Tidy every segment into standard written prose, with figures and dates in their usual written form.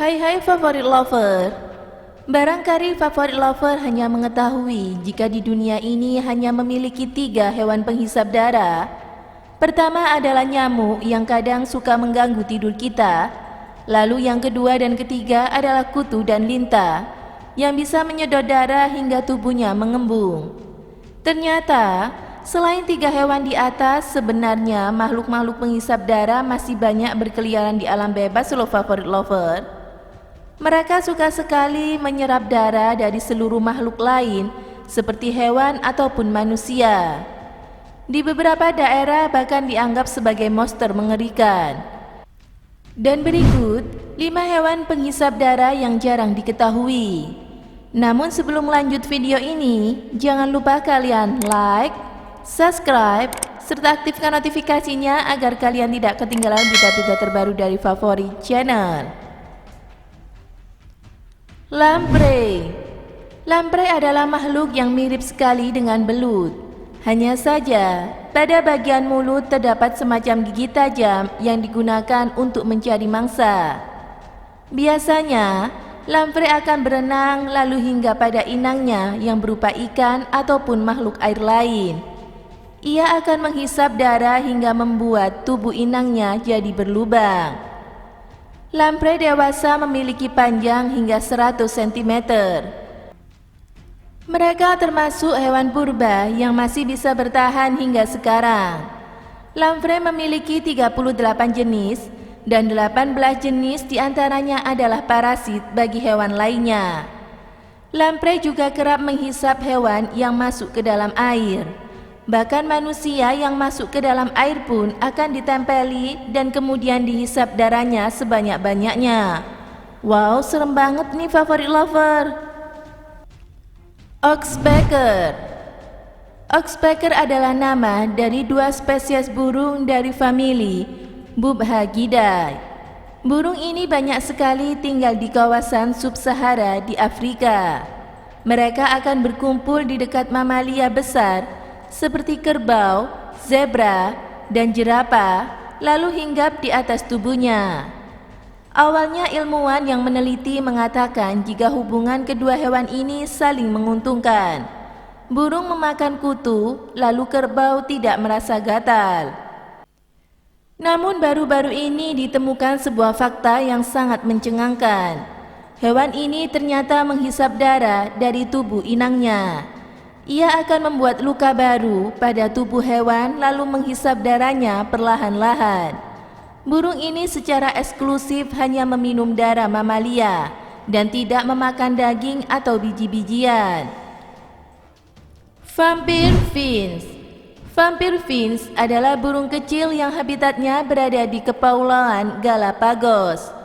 Hai favorit lover. Barangkali favorit lover hanya mengetahui jika di dunia ini hanya memiliki 3 hewan penghisap darah. Pertama adalah nyamuk yang kadang suka mengganggu tidur kita. Lalu yang kedua dan ketiga adalah kutu dan lintah yang bisa menyedot darah hingga tubuhnya mengembung. Ternyata selain 3 hewan di atas, sebenarnya makhluk-makhluk penghisap darah masih banyak berkeliaran di alam bebas loh favorit lover. Mereka suka sekali menyerap darah dari seluruh makhluk lain seperti hewan ataupun manusia. Di beberapa daerah bahkan dianggap sebagai monster mengerikan. Dan berikut 5 hewan penghisap darah yang jarang diketahui. Namun sebelum lanjut video ini, jangan lupa kalian like, subscribe, serta aktifkan notifikasinya agar kalian tidak ketinggalan berita-berita terbaru dari favorit channel. Lamprey. Lamprey adalah makhluk yang mirip sekali dengan belut. Hanya saja, pada bagian mulut terdapat semacam gigi tajam yang digunakan untuk mencari mangsa. Biasanya, lamprey akan berenang lalu hingga pada inangnya yang berupa ikan ataupun makhluk air lain. Ia akan menghisap darah hingga membuat tubuh inangnya jadi berlubang. Lamprey dewasa memiliki panjang hingga 100 cm. Mereka termasuk hewan purba yang masih bisa bertahan hingga sekarang. Lamprey memiliki 38 jenis dan 18 jenis diantaranya adalah parasit bagi hewan lainnya. Lamprey juga kerap menghisap hewan yang masuk ke dalam air. Bahkan manusia yang masuk ke dalam air pun akan ditempeli dan kemudian dihisap darahnya sebanyak-banyaknya. Wow, serem banget nih favorit lover. Oxpecker. Oxpecker adalah nama dari 2 spesies burung dari famili Bubhagidae. Burung ini banyak sekali tinggal di kawasan sub-Sahara di Afrika. Mereka akan berkumpul di dekat mamalia besar seperti kerbau, zebra, dan jerapah, lalu hinggap di atas tubuhnya. Awalnya ilmuwan yang meneliti mengatakan jika hubungan kedua hewan ini saling menguntungkan. Burung memakan kutu, lalu kerbau tidak merasa gatal. Namun baru-baru ini ditemukan sebuah fakta yang sangat mencengangkan. Hewan ini ternyata menghisap darah dari tubuh inangnya. Ia akan membuat luka baru pada tubuh hewan lalu menghisap darahnya perlahan-lahan. Burung ini secara eksklusif hanya meminum darah mamalia dan tidak memakan daging atau biji-bijian. Vampire Finch. Vampire Finch adalah burung kecil yang habitatnya berada di Kepulauan Galapagos.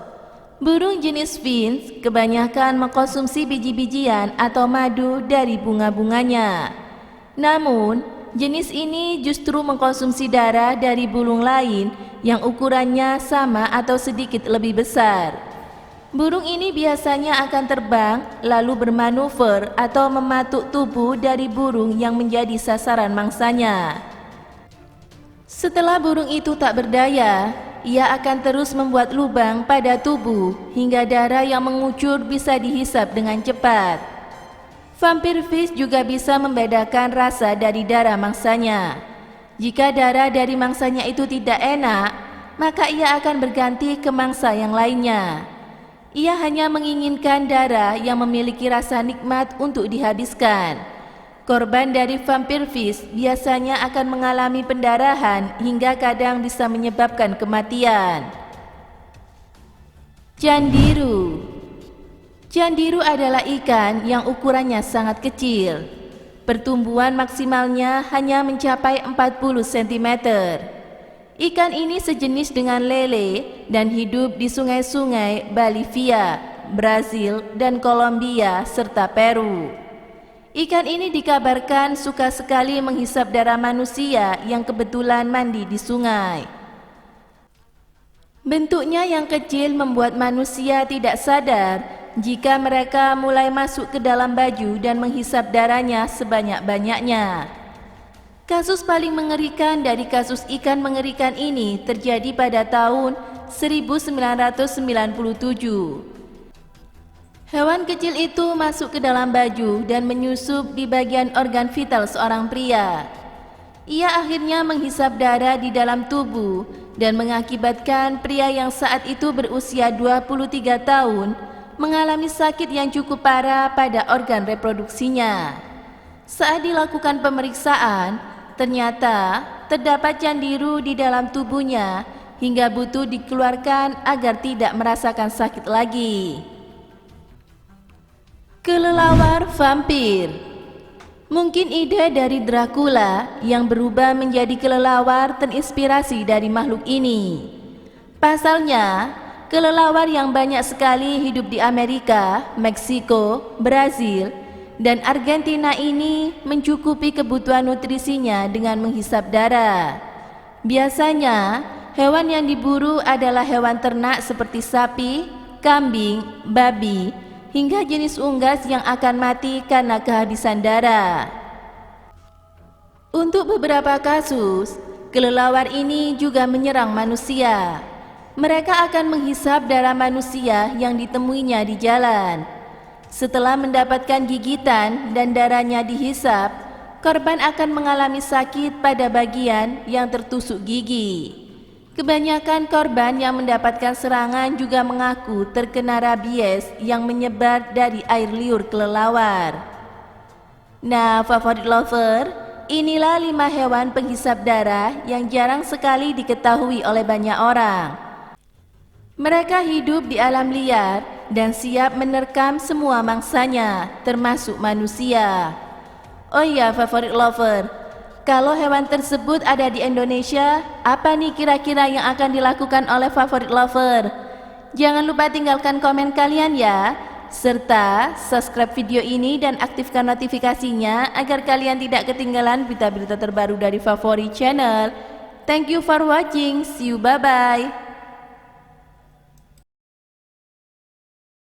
Burung jenis finch kebanyakan mengkonsumsi biji-bijian atau madu dari bunga-bunganya. Namun, jenis ini justru mengkonsumsi darah dari burung lain yang ukurannya sama atau sedikit lebih besar. Burung ini biasanya akan terbang lalu bermanuver atau mematuk tubuh dari burung yang menjadi sasaran mangsanya. Setelah burung itu tak berdaya, ia akan terus membuat lubang pada tubuh hingga darah yang mengucur bisa dihisap dengan cepat. Vampire Finch juga bisa membedakan rasa dari darah mangsanya. Jika darah dari mangsanya itu tidak enak, maka ia akan berganti ke mangsa yang lainnya. Ia hanya menginginkan darah yang memiliki rasa nikmat untuk dihabiskan. Korban dari vampire finch biasanya akan mengalami pendarahan hingga kadang bisa menyebabkan kematian. Candiru. Candiru adalah ikan yang ukurannya sangat kecil. Pertumbuhan maksimalnya hanya mencapai 40 cm. Ikan ini sejenis dengan lele dan hidup di sungai-sungai Bolivia, Brazil, dan Kolombia serta Peru. Ikan ini dikabarkan suka sekali menghisap darah manusia yang kebetulan mandi di sungai. Bentuknya yang kecil membuat manusia tidak sadar jika mereka mulai masuk ke dalam baju dan menghisap darahnya sebanyak-banyaknya. Kasus paling mengerikan dari kasus ikan mengerikan ini terjadi pada tahun 1997. Hewan kecil itu masuk ke dalam baju dan menyusup di bagian organ vital seorang pria. Ia akhirnya menghisap darah di dalam tubuh dan mengakibatkan pria yang saat itu berusia 23 tahun mengalami sakit yang cukup parah pada organ reproduksinya. Saat dilakukan pemeriksaan, ternyata terdapat candiru di dalam tubuhnya hingga butuh dikeluarkan agar tidak merasakan sakit lagi. Kelelawar vampir. Mungkin ide dari Dracula yang berubah menjadi kelelawar terinspirasi dari makhluk ini. Pasalnya, kelelawar yang banyak sekali hidup di Amerika, Meksiko, Brazil, dan Argentina ini mencukupi kebutuhan nutrisinya dengan menghisap darah. Biasanya, hewan yang diburu adalah hewan ternak seperti sapi, kambing, babi, hingga jenis unggas yang akan mati karena kehabisan darah. Untuk beberapa kasus, kelelawar ini juga menyerang manusia. Mereka akan menghisap darah manusia yang ditemuinya di jalan. Setelah mendapatkan gigitan dan darahnya dihisap, korban akan mengalami sakit pada bagian yang tertusuk gigi. Kebanyakan korban yang mendapatkan serangan juga mengaku terkena rabies yang menyebar dari air liur kelelawar. Nah, favorit lover, inilah 5 hewan penghisap darah yang jarang sekali diketahui oleh banyak orang. Mereka hidup di alam liar dan siap menerkam semua mangsanya, termasuk manusia. Oh iya, favorit lover, kalau hewan tersebut ada di Indonesia, apa nih kira-kira yang akan dilakukan oleh favorit lover? Jangan lupa tinggalkan komen kalian ya, serta subscribe video ini dan aktifkan notifikasinya agar kalian tidak ketinggalan berita-berita terbaru dari favorit channel. Thank you for watching, see you, bye-bye.